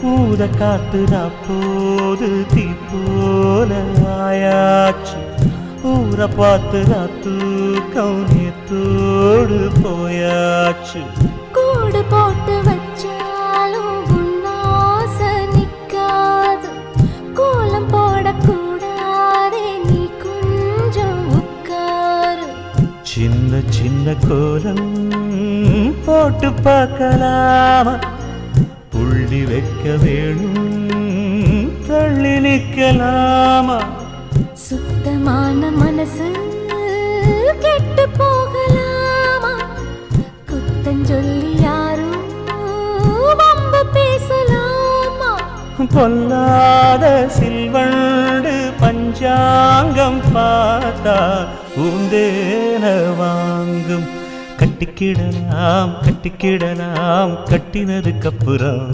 ஊத காத்துதா போது தீ போல ஆயாச்சு ஊரை பார்த்துதா தூக்கம் நேத்தோடு போயாச்சு கூடு போட்டு வச்சாலும் உன்னாசை நிக்காது கோலம் போடக்கூடாதே நீ கொஞ்சம் உட்காரு சின்ன சின்ன கோலம் போட்டு பார்க்கலாமா புள்ளி வைக்க வேணும் தள்ளி நிற்கலாமா சுத்தமான மனசு கெட்டு போகலாமா குத்தஞ்சொல்லி யாரும் வம்பு பேசலாமா பொல்லாத சில்வண்டு பஞ்சாங்கம் பார்த்தா பூந்தேன வாங்கும் கட்டிக்கிடலாம் கட்டிக்கிடலாம் கட்டினதுக்கப்புறம்